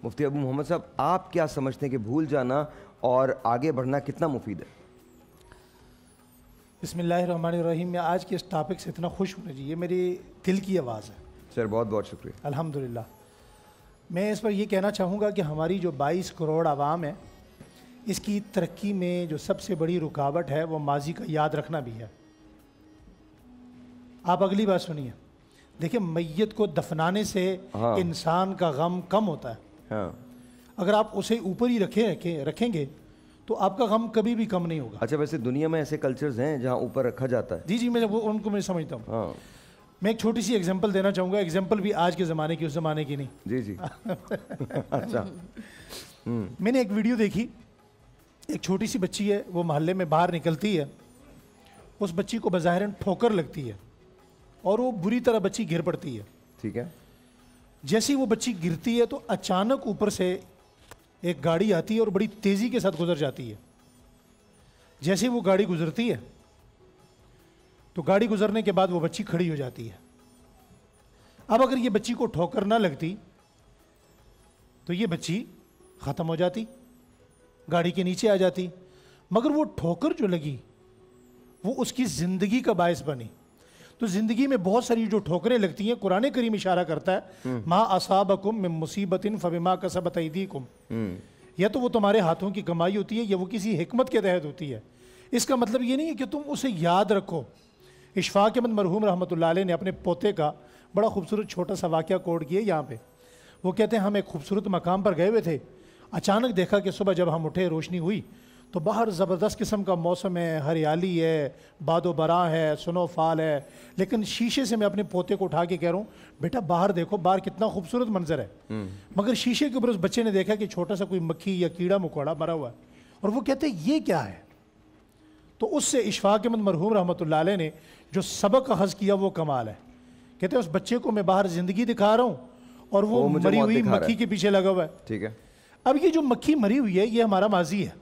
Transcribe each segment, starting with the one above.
مفتی ابو محمد صاحب آپ کیا سمجھتے ہیں کہ بھول جانا اور آگے بڑھنا کتنا مفید ہے؟ بسم اللہ الرحمن الرحیم. میں آج کے اس ٹاپک سے اتنا خوش ہوں جی, یہ میری دل کی آواز ہے. سر بہت بہت شکریہ. الحمدللہ. میں اس پر یہ کہنا چاہوں گا کہ ہماری جو 22 کروڑ عوام ہے, اس کی ترقی میں جو سب سے بڑی رکاوٹ ہے وہ ماضی کا یاد رکھنا بھی ہے. آپ اگلی بات سنیے. دیکھیں, میت کو دفنانے سے انسان کا غم کم ہوتا ہے. اگر آپ اسے اوپر ہی رکھیں گے تو آپ کا غم کبھی بھی کم نہیں ہوگا. اچھا, ویسے دنیا میں ایسے کلچرز ہیں جہاں اوپر رکھا جاتا ہے؟ جی, میں ان کو میں سمجھتا ہوں. میں ایک چھوٹی سی ایگزامپل دینا چاہوں گا. ایگزامپل بھی آج کے زمانے کی, اس زمانے کی نہیں. جی. اچھا, میں نے ایک ویڈیو دیکھی. ایک چھوٹی سی بچی ہے, وہ محلے میں باہر نکلتی ہے. اس بچی کو بظاہراً ٹھوکر لگتی ہے اور وہ بری طرح بچی گر پڑتی ہے. ٹھیک ہے. جیسی وہ بچی گرتی ہے تو اچانک اوپر سے ایک گاڑی آتی ہے اور بڑی تیزی کے ساتھ گزر جاتی ہے. جیسے وہ گاڑی گزرتی ہے تو گاڑی گزرنے کے بعد وہ بچی کھڑی ہو جاتی ہے. اب اگر یہ بچی کو ٹھوکر نہ لگتی تو یہ بچی ختم ہو جاتی, گاڑی کے نیچے آ جاتی. مگر وہ ٹھوکر جو لگی وہ اس کی زندگی کا باعث بنی. تو زندگی میں بہت ساری جو ٹھوکریں لگتی ہیں, قرآن کریم اشارہ کرتا ہے ما اصابکم من مصیبت فبما کسبت ایدیکم, یا تو وہ تمہارے ہاتھوں کی کمائی ہوتی ہے یا وہ کسی حکمت کے تحت ہوتی ہے. اس کا مطلب یہ نہیں ہے کہ تم اسے یاد رکھو. اشفاق احمد مرحوم رحمۃ اللہ علیہ نے اپنے پوتے کا بڑا خوبصورت چھوٹا سا واقعہ کوٹ کیا یہاں پہ. وہ کہتے ہیں ہم ایک خوبصورت مقام پر گئے ہوئے تھے. اچانک دیکھا کہ صبح جب ہم اٹھے, روشنی ہوئی تو باہر زبردست قسم کا موسم ہے, ہریالی ہے, باد و براں ہے, سنو فال ہے. لیکن شیشے سے میں اپنے پوتے کو اٹھا کے کہہ رہا ہوں, بیٹا باہر دیکھو, باہر کتنا خوبصورت منظر ہے. مگر شیشے کے اوپر اس بچے نے دیکھا کہ چھوٹا سا کوئی مکھی یا کیڑا مکوڑا مرا ہوا ہے. اور وہ کہتے ہیں یہ کیا ہے؟ تو اس سے اشفاق احمد مرحوم رحمۃ اللہ علیہ نے جو سبق اخذ کیا وہ کمال ہے. کہتے ہیں اس بچے کو میں باہر زندگی دکھا رہا ہوں اور وہ مری ہوئی مکھی کے پیچھے لگا ہوا ہے. ٹھیک ہے. اب یہ جو مکھی مری ہوئی ہے یہ ہمارا ماضی ہے.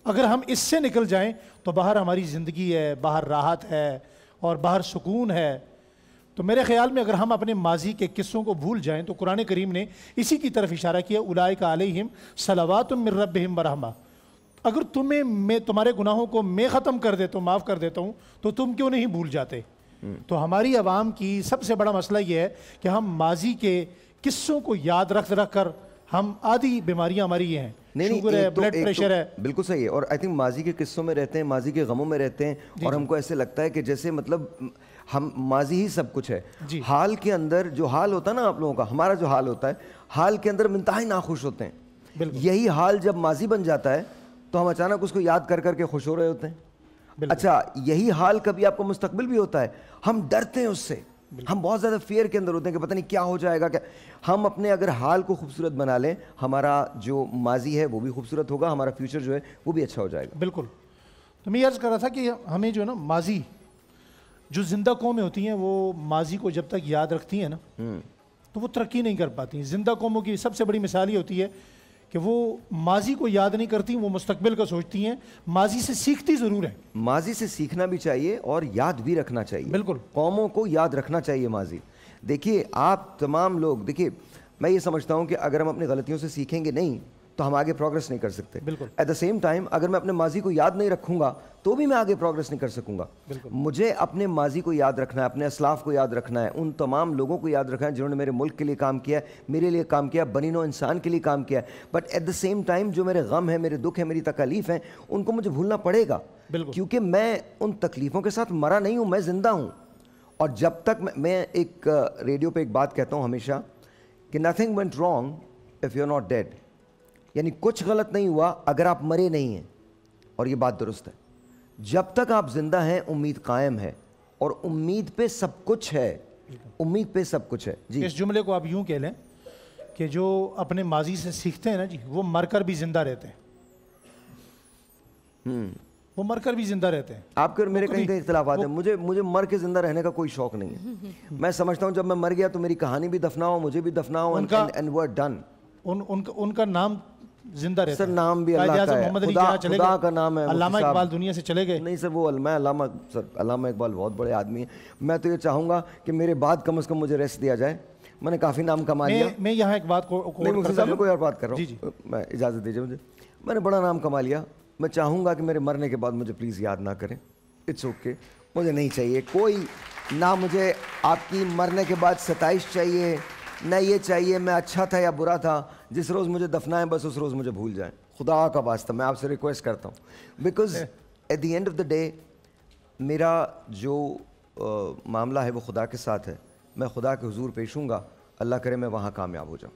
اگر ہم اس سے نکل جائیں تو باہر ہماری زندگی ہے, باہر راحت ہے اور باہر سکون ہے. تو میرے خیال میں اگر ہم اپنے ماضی کے قصوں کو بھول جائیں تو قرآن کریم نے اسی کی طرف اشارہ کیا, اولئک علیہم صلوات من ربہم ورحمہ. اگر تمہارے گناہوں کو میں ختم کر دیتا ہوں, معاف کر دیتا ہوں, تو تم کیوں نہیں بھول جاتے؟ تو ہماری عوام کی سب سے بڑا مسئلہ یہ ہے کہ ہم ماضی کے قصوں کو یاد رکھ کر ہم آدھی بیماریاں ہماری یہ ہیں, شوگر ہے, بلڈ پریشر ہے. بالکل صحیح ہے. اور آئی تھنک ماضی کے قصوں میں رہتے ہیں, ماضی کے غموں میں رہتے ہیں, اور ہم کو ایسے لگتا ہے کہ جیسے مطلب ہم ماضی ہی سب کچھ ہے. حال کے اندر جو حال ہوتا ہے نا آپ لوگوں کا, ہمارا جو حال ہوتا ہے, حال کے اندر ہم انتہائی ناخوش ہوتے ہیں. یہی حال جب ماضی بن جاتا ہے تو ہم اچانک اس کو یاد کر کے خوش ہو رہے ہوتے ہیں. اچھا, یہی حال کبھی آپ کو مستقبل بھی ہوتا ہے, ہم ڈرتے ہیں اس سے, ہم بہت زیادہ فیئر کے اندر ہوتے ہیں کہ پتہ نہیں کیا ہو جائے گا. کیا ہم اپنے اگر حال کو خوبصورت بنا لیں, ہمارا جو ماضی ہے وہ بھی خوبصورت ہوگا, ہمارا فیوچر جو ہے وہ بھی اچھا ہو جائے گا. بالکل. تو میں یہ عرض کر رہا تھا کہ ہمیں جو ہے نا ماضی, جو زندہ قومیں ہوتی ہیں وہ ماضی کو جب تک یاد رکھتی ہیں نا تو وہ ترقی نہیں کر پاتی. زندہ قوموں کی سب سے بڑی مثال یہ ہوتی ہے کہ وہ ماضی کو یاد نہیں کرتی, وہ مستقبل کا سوچتی ہیں. ماضی سے سیکھتی ضرور ہیں, ماضی سے سیکھنا بھی چاہیے اور یاد بھی رکھنا چاہیے. بالکل, قوموں کو یاد رکھنا چاہیے ماضی. دیکھیے آپ تمام لوگ, دیکھیے میں یہ سمجھتا ہوں کہ اگر ہم اپنی غلطیوں سے سیکھیں گے نہیں تو ہم آگے پروگریس نہیں کر سکتے. بالکل. ایٹ دا سیم ٹائم اگر میں اپنے ماضی کو یاد نہیں رکھوں گا تو بھی میں آگے پروگریس نہیں کر سکوں گا. مجھے اپنے ماضی کو یاد رکھنا ہے, اپنے اسلاف کو یاد رکھنا ہے, ان تمام لوگوں کو یاد رکھنا ہے جنہوں نے میرے ملک کے لیے کام کیا ہے, میرے لیے کام کیا, بنی نوع انسان کے لیے کام کیا ہے. But at the same time جو میرے غم ہے, میرے دکھ ہے, میری تکالیف ہیں, ان کو مجھے بھولنا پڑے گا. کیونکہ میں ان تکلیفوں کے ساتھ مرا نہیں ہوں, میں زندہ ہوں. اور جب تک میں ایک ریڈیو پہ ایک بات کہتا ہوں ہمیشہ کہ nothing went wrong if you're not dead. یعنی کچھ غلط نہیں ہوا اگر آپ مرے نہیں ہیں. اور یہ بات درست ہے. جب تک آپ زندہ ہیں امید قائم ہے, اور امید پہ سب کچھ ہے, امید پہ سب کچھ ہے. جی, اس جملے کو آپ یوں کہہ لیں کہ جو اپنے ماضی سے سیکھتے ہیں نا جی, وہ مر کر بھی زندہ رہتے ہیں. وہ مر کر بھی زندہ رہتے ہیں. آپ کے اور میرے کہیں اختلافات ہیں. مجھے مر کے زندہ رہنے کا کوئی شوق نہیں ہے. میں سمجھتا ہوں جب میں مر گیا تو میری کہانی بھی دفناؤ, مجھے بھی دفناؤ, and we're done. ان کا نام زندہ رہتا ہے. سر نام بھی اللہ کا ہے, خدا کا نام ہے. علامہ اقبال دنیا سے چلے گئے. نہیں سر, وہ علامہ اقبال بہت بڑے آدمی ہیں. میں تو یہ چاہوں گا کہ میرے بعد کم از کم مجھے ریسٹ دیا جائے. میں نے کافی نام کما لیا. میں یہاں ایک بات کو مفتی صاحب میں کوئی اور بات کر رہا ہوں, میں اجازت دیجیے مجھے. میں نے بڑا نام کما لیا, میں چاہوں گا کہ میرے مرنے کے بعد مجھے پلیز یاد نہ کریں. اٹس اوکے, مجھے نہیں چاہیے کوئی, نہ مجھے آپ کی مرنے کے بعد ستائش چاہیے, نہ یہ چاہیے میں اچھا تھا یا برا تھا. جس روز مجھے دفنائیں بس اس روز مجھے بھول جائیں, خدا کا واسطہ میں آپ سے ریکویسٹ کرتا ہوں. Because at the end of the day میرا جو معاملہ ہے وہ خدا کے ساتھ ہے. میں خدا کے حضور پیش ہوں گا, اللہ کرے میں وہاں کامیاب ہو جاؤں.